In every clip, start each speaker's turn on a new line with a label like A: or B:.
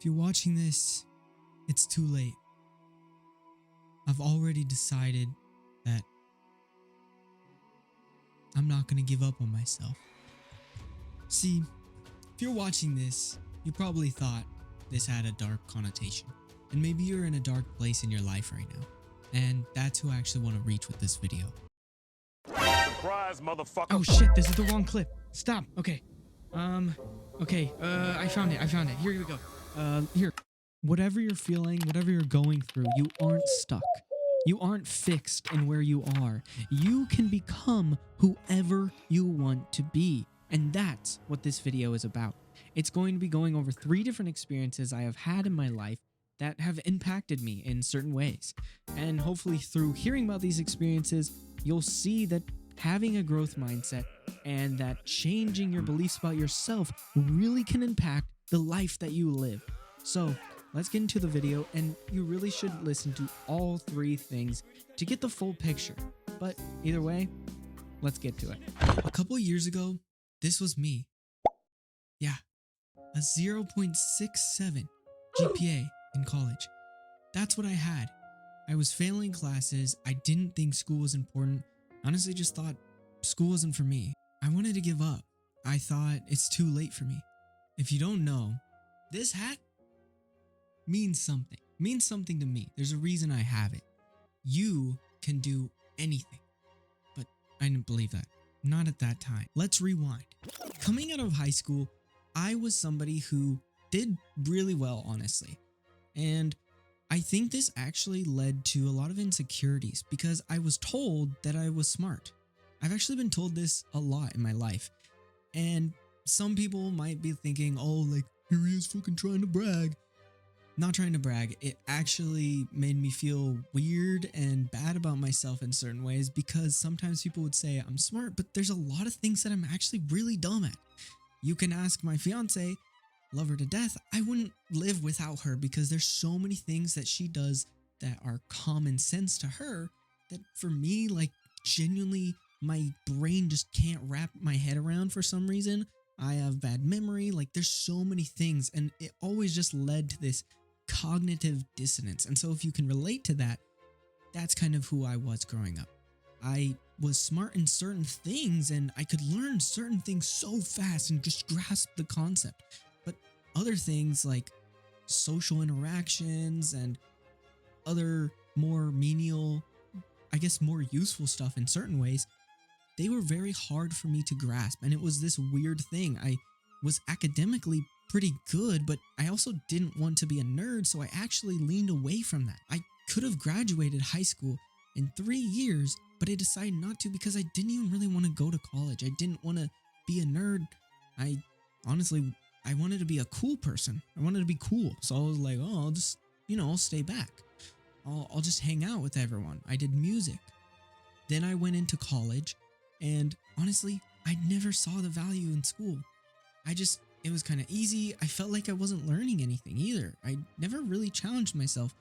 A: you're watching this, it's too late. I've already decided that I'm not going to give up on myself. See, if you're watching this, you probably thought this had a dark connotation. And maybe you're in a dark place in your life right now. And that's who I actually want to reach with this video.
B: Surprise, motherfucker.
A: Oh shit, this is the wrong clip. Stop. Okay. I found it. Here we go. Here. Whatever you're feeling, whatever you're going through, you aren't stuck. You aren't fixed in where you are. You can become whoever you want to be. And that's what this video is about. It's going to be going over 3 different experiences I have had in my life that have impacted me in certain ways. And hopefully through hearing about these experiences, you'll see that having a growth mindset and that changing your beliefs about yourself really can impact the life that you live. So let's get into the video, and you really should listen to all 3 things to get the full picture. But either way, let's get to it. A couple years ago, this was me. Yeah, a 0.67 GPA in college. That's what I had. I was failing classes. I didn't think school was important. Honestly, just thought school wasn't for me. I wanted to give up. I thought it's too late for me. If you don't know, this hat means something. Means something to me. There's a reason I have it. You can do anything. But I didn't believe that. Not at that time. Let's rewind. Coming out of high school, I was somebody who did really well, honestly. And I think this actually led to a lot of insecurities because I was told that I was smart. I've actually been told this a lot in my life. And some people might be thinking, oh, like, here he is fucking trying to brag. Not trying to brag. It actually made me feel weird and bad about myself in certain ways because sometimes people would say I'm smart, but there's a lot of things that I'm actually really dumb at. You can ask my fiance, love her to death. I wouldn't live without her because there's so many things that she does that are common sense to her that for me, like, genuinely my brain just can't wrap my head around for some reason. I have bad memory. Like, there's so many things, and it always just led to this cognitive dissonance. And so if you can relate to that, that's kind of who I was growing up. I was smart in certain things and I could learn certain things so fast and just grasp the concept. But other things like social interactions and other more menial, I guess more useful stuff in certain ways, they were very hard for me to grasp. And it was this weird thing. I was academically pretty good, but I also didn't want to be a nerd, so I actually leaned away from that. I could have graduated high school in 3 years, but I decided not to because I didn't even really want to go to college. I didn't want to be a nerd. I wanted to be a cool person. I wanted to be cool. So I was like, oh, I'll just, I'll stay back. I'll just hang out with everyone. I did music. Then I went into college, and honestly, I never saw the value in school. It was kind of easy. I felt like I wasn't learning anything either. I never really challenged myself.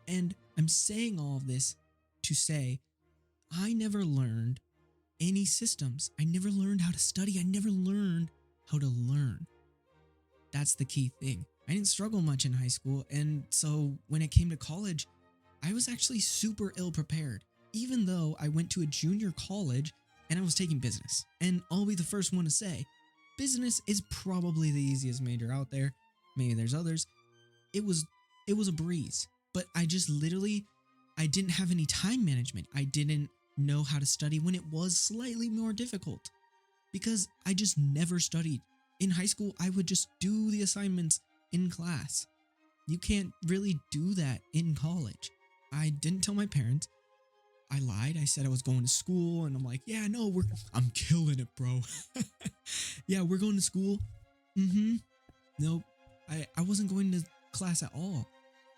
A: And I'm saying all of this to say, I never learned any systems. I never learned how to study. I never learned how to learn. That's the key thing. I didn't struggle much in high school. And so when it came to college, I was actually super ill prepared, even though I went to a junior college and I was taking business. And I'll be the first one to say, business is probably the easiest major out there. Maybe there's others. It was a breeze, but I didn't have any time management. I didn't know how to study when it was slightly more difficult because I just never studied. In high school, I would just do the assignments in class. You can't really do that in college. I didn't tell my parents. I lied. I said I was going to school, and I'm like, yeah, no, I'm killing it, bro. Yeah, we're going to school. Nope. I wasn't going to class at all.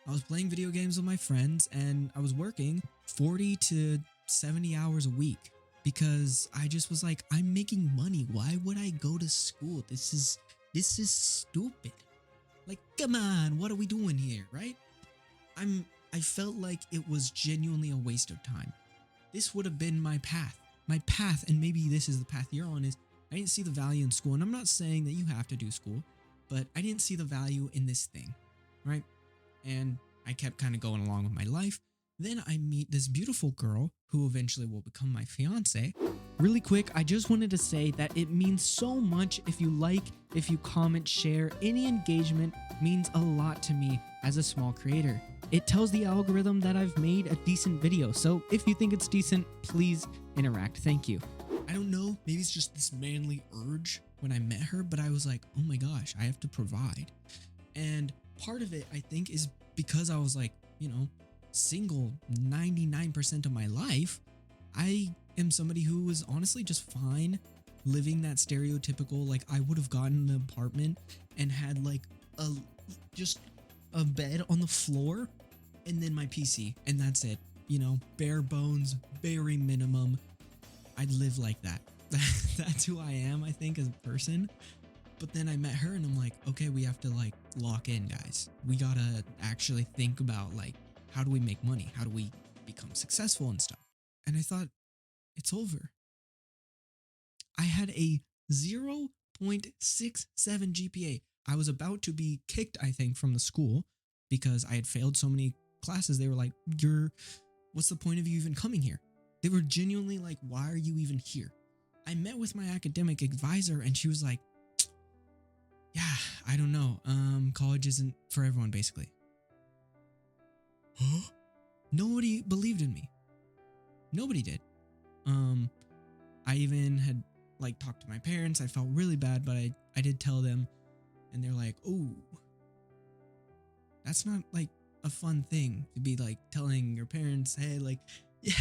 A: I was playing video games with my friends, and I was working 40 to 70 hours a week because I just was like, I'm making money. Why would I go to school? This is stupid. Like, come on, what are we doing here, right? I felt like it was genuinely a waste of time. This would have been my path. My path, and maybe this is the path you're on, is I didn't see the value in school. And I'm not saying that you have to do school, but I didn't see the value in this thing. right? And I kept kind of going along with my life. Then I meet this beautiful girl who eventually will become my fiance. Really quick, I just wanted to say that it means so much if you like, if you comment, share. Any engagement means a lot to me as a small creator. It tells the algorithm that I've made a decent video. So if you think it's decent, please interact. Thank you. I don't know, maybe it's just this manly urge when I met her, but I was like, oh my gosh, I have to provide. And part of it, I think, is because I was like, you know, single 99% of my life. I am somebody who was honestly just fine living that stereotypical, like I would have gotten an apartment and had like just a bed on the floor and then my PC, and that's it. You know, bare bones, very minimum. I'd live like that. That's who I am, I think, as a person. But then I met her and I'm like, okay, we have to like lock in, guys. We gotta actually think about like, how do we make money? How do we become successful and stuff? And I thought, it's over. I had a 0.67 GPA. I was about to be kicked, I think, from the school because I had failed so many classes. They were like, what's the point of you even coming here? They were genuinely like, why are you even here? I met with my academic advisor and she was like, yeah, I don't know. College isn't for everyone, basically. Huh? Nobody believed in me. Nobody did. I even had like talked to my parents. I felt really bad, but I did tell them, and they're like, oh, that's not like a fun thing to be like telling your parents, hey, like, yeah,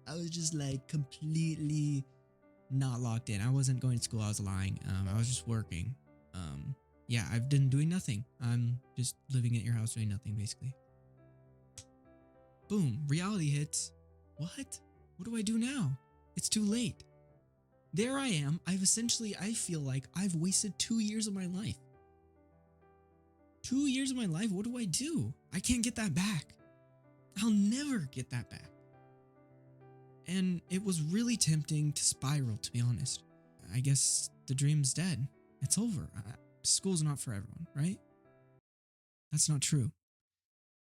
A: I was just like completely not locked in. I wasn't going to school. I was lying. I was just working. Yeah, I've been doing nothing. I'm just living at your house doing nothing, basically. Boom, reality hits. What? What do I do now? It's too late. There I am. I feel like I've wasted 2 years of my life. 2 years of my life? What do I do? I can't get that back. I'll never get that back. And it was really tempting to spiral, to be honest. I guess the dream's dead. It's over. School's not for everyone, right? That's not true.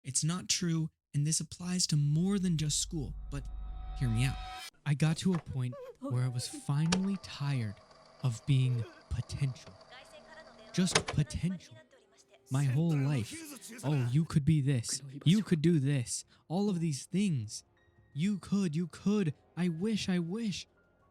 A: It's not true, and this applies to more than just school, but hear me out. I got to a point where I was finally tired of being potential. Just potential. My whole life. Oh, you could be this. You could do this. All of these things. You could. I wish.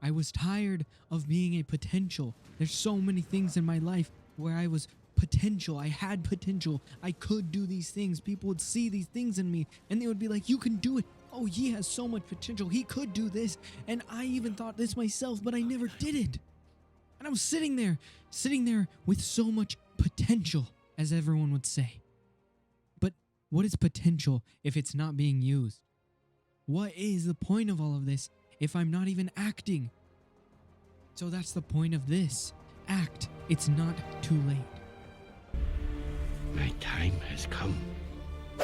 A: I was tired of being a potential. There's so many things in my life where I was potential. I had potential. I could do these things. People would see these things in me and they would be like, you can do it. Oh, he has so much potential. He could do this. And I even thought this myself, but I never did it. And I was sitting there with so much potential, as everyone would say. But what is potential if it's not being used? What is the point of all of this if I'm not even acting? So that's the point of this. Act. It's not too late.
C: My time has come.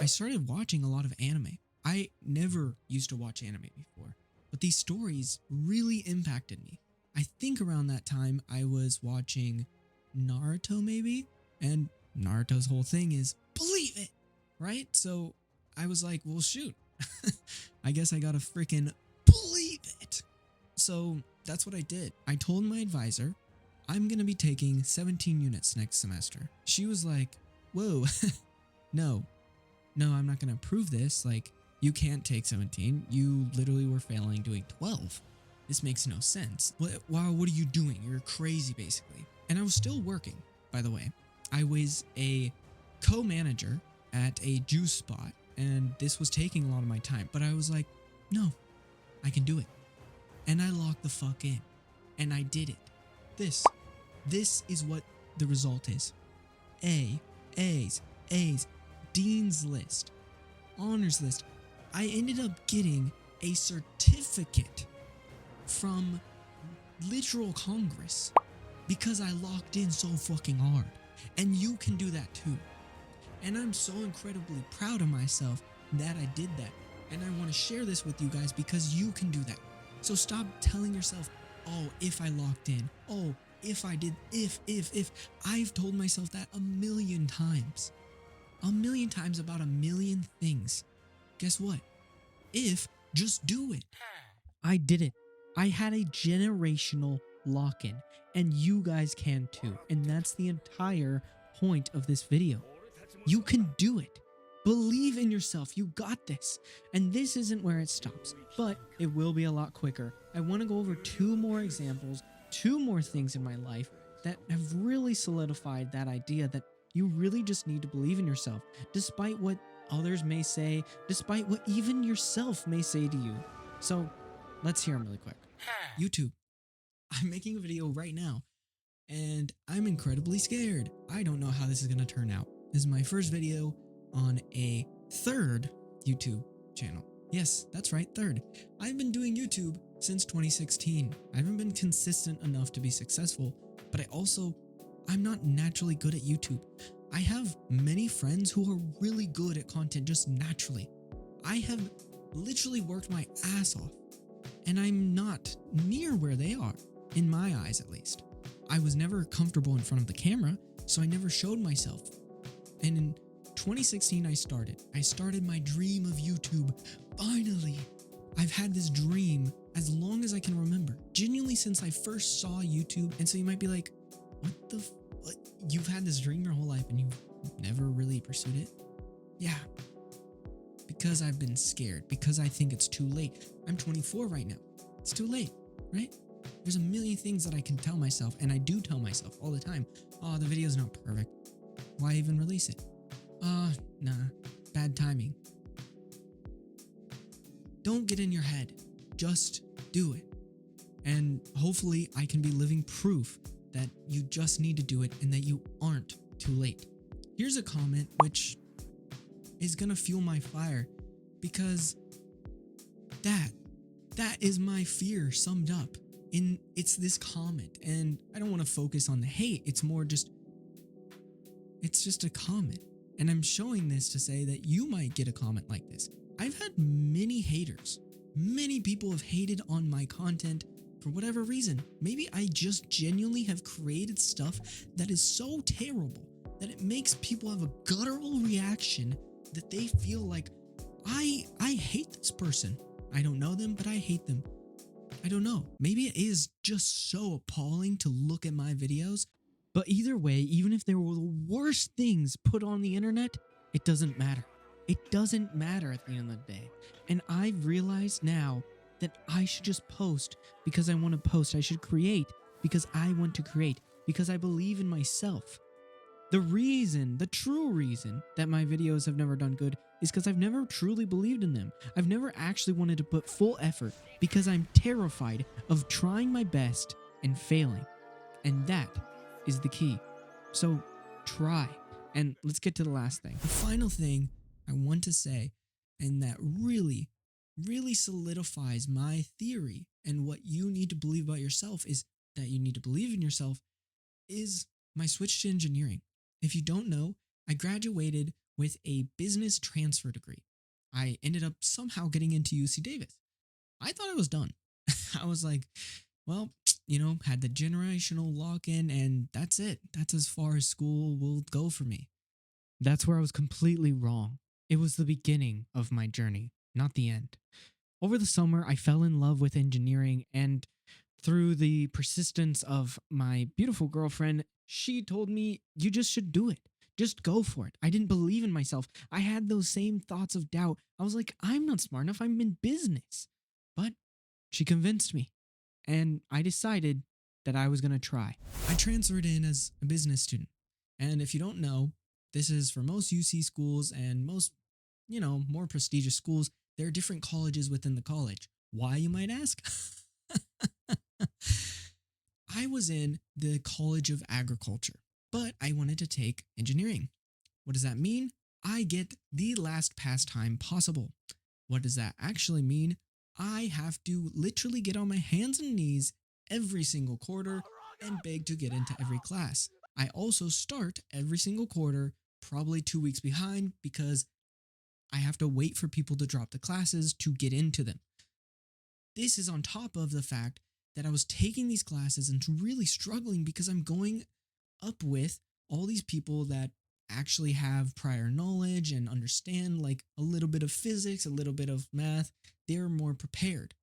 A: I started watching a lot of anime. I never used to watch anime before, but these stories really impacted me. I think around that time I was watching Naruto maybe, and Naruto's whole thing is believe it, right? So I was like, well, shoot, I guess I gotta freaking believe it. So that's what I did. I told my advisor, I'm gonna be taking 17 units next semester. She was like, whoa, no, I'm not gonna approve this. Like, you can't take 17. You literally were failing doing 12. This makes no sense. Wow, what are you doing? You're crazy, basically. And I was still working, by the way. I was a co-manager at a juice spot, and this was taking a lot of my time. But I was like, no, I can do it. And I locked the fuck in. And I did it. This is what the result is. A's, Dean's List, Honors List. I ended up getting a certificate from literal Congress because I locked in so fucking hard. And you can do that too. And I'm so incredibly proud of myself that I did that. And I want to share this with you guys because you can do that. So stop telling yourself, oh, if I locked in, oh, if I did, if. I've told myself that a million times. a million times about a million things. Guess what? Just do it. I did it. I had a generational lock-in, and you guys can too. And that's the entire point of this video. You can do it. Believe in yourself. You got this. And this isn't where it stops, but it will be a lot quicker. I want to go over 2 more examples, 2 more things in my life that have really solidified that idea that you really just need to believe in yourself, despite what others may say, despite what even yourself may say to you. So let's hear them really quick. YouTube. I'm making a video right now, and I'm incredibly scared. I don't know how this is going to turn out. This is my first video on a 3rd YouTube channel. Yes, that's right, 3rd. I've been doing YouTube since 2016. I haven't been consistent enough to be successful, but I'm not naturally good at YouTube. I have many friends who are really good at content just naturally. I have literally worked my ass off, and I'm not near where they are, in my eyes at least. I was never comfortable in front of the camera, so I never showed myself. And in 2016, I started my dream of YouTube. Finally, I've had this dream as long as I can remember, genuinely since I first saw YouTube. And so you might be like, what? You've had this dream your whole life and you've never really pursued it? Yeah, because I've been scared, because I think it's too late. I'm 24 right now. It's too late, right? There's a million things that I can tell myself, and I do tell myself all the time. Oh, the video's not perfect. Why even release it? Nah, bad timing. Don't get in your head. Just do it. And hopefully I can be living proof that you just need to do it and that you aren't too late. Here's a comment which is gonna fuel my fire, because that is my fear summed up in it's this comment. And I don't want to focus on the hate. It's just a comment. And I'm showing this to say that you might get a comment like this. I've had many haters. Many people have hated on my content for whatever reason. Maybe I just genuinely have created stuff that is so terrible that it makes people have a guttural reaction that they feel like, I hate this person. I don't know them, but I hate them. I don't know. Maybe it is just so appalling to look at my videos. But either way, even if there were the worst things put on the internet, it doesn't matter. It doesn't matter at the end of the day. And I've realized now that I should just post because I want to post. I should create because I want to create, because I believe in myself. The true reason that my videos have never done good is because I've never truly believed in them. I've never actually wanted to put full effort because I'm terrified of trying my best and failing. And that is the key. So try. And let's get to the last thing. The final thing I want to say, and that really, really solidifies my theory and what you need to believe about yourself, is that you need to believe in yourself, is my switch to engineering. If you don't know, I graduated with a business transfer degree. I ended up somehow getting into UC Davis. I thought I was done. I was like, well, had the generational lock-in, and that's it. That's as far as school will go for me. That's where I was completely wrong. It was the beginning of my journey, not the end. Over the summer, I fell in love with engineering, and through the persistence of my beautiful girlfriend, she told me, you just should do it. Just go for it. I didn't believe in myself. I had those same thoughts of doubt. I was like, I'm not smart enough. I'm in business. But she convinced me, and I decided that I was going to try. I transferred in as a business student. And if you don't know, this is for most UC schools and most, more prestigious schools. There are different colleges within the college. Why, you might ask? I was in the College of Agriculture, but I wanted to take engineering. What does that mean? I get the last pastime possible. What does that actually mean? I have to literally get on my hands and knees every single quarter and beg to get into every class. I also start every single quarter, probably 2 weeks behind, because I have to wait for people to drop the classes to get into them. This is on top of the fact that I was taking these classes and really struggling because I'm going up with all these people that actually have prior knowledge and understand like a little bit of physics, a little bit of math, they're more prepared.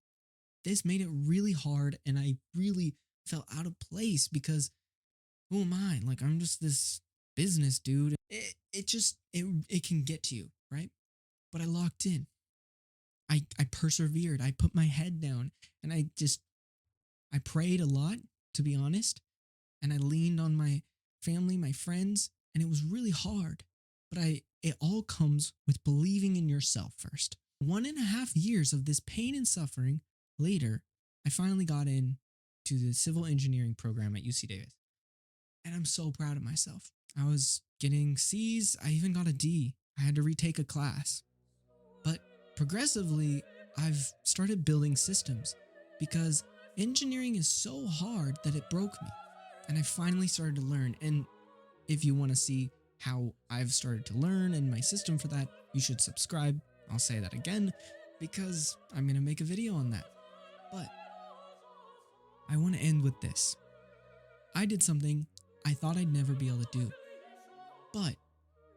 A: This made it really hard, and I really felt out of place because who am I? Like, I'm just this business dude. It can get to you, right? But I locked in. I persevered. I put my head down, and I prayed a lot, to be honest, and I leaned on my family, my friends, and it was really hard. But it all comes with believing in yourself first. 1.5 years of this pain and suffering later, I finally got in to the civil engineering program at UC Davis. And I'm so proud of myself. I was getting C's, I even got a D. I had to retake a class. But progressively, I've started building systems because engineering is so hard that it broke me. And I finally started to learn. And if you want to see how I've started to learn and my system for that, you should subscribe. I'll say that again because I'm going to make a video on that. But I want to end with this. I did something I thought I'd never be able to do. But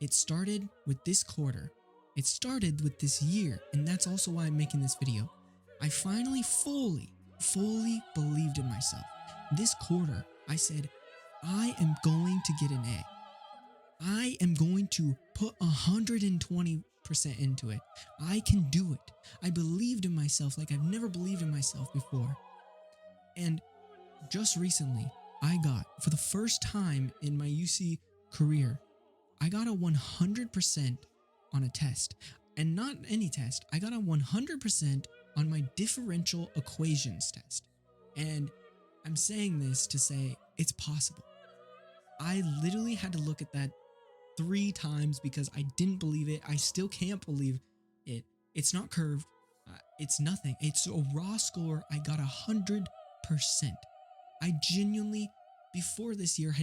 A: it started with this quarter. It started with this year, and that's also why I'm making this video. I finally fully believed in myself. This quarter, I said, I am going to get an A. I am going to put 120% into it. I can do it. I believed in myself like I've never believed in myself before. And just recently, I got, for the first time in my UC career, I got a 100% on a test. And not any test, I got a 100% on my differential equations test. And I'm saying this to say it's possible. I literally had to look at that 3 times because I didn't believe it. I still can't believe it. It's not curved. It's nothing. It's a raw score. I got 100%. I genuinely, before this year,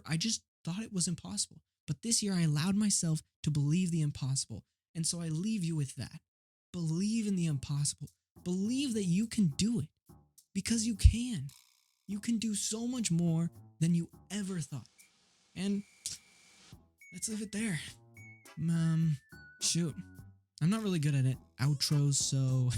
A: I just thought it was impossible. But this year, I allowed myself to believe the impossible. And so I leave you with that. Believe in the impossible. Believe that you can do it. Because you can. You can do so much more than you ever thought. And let's leave it there. Shoot. I'm not really good at it. Outros, so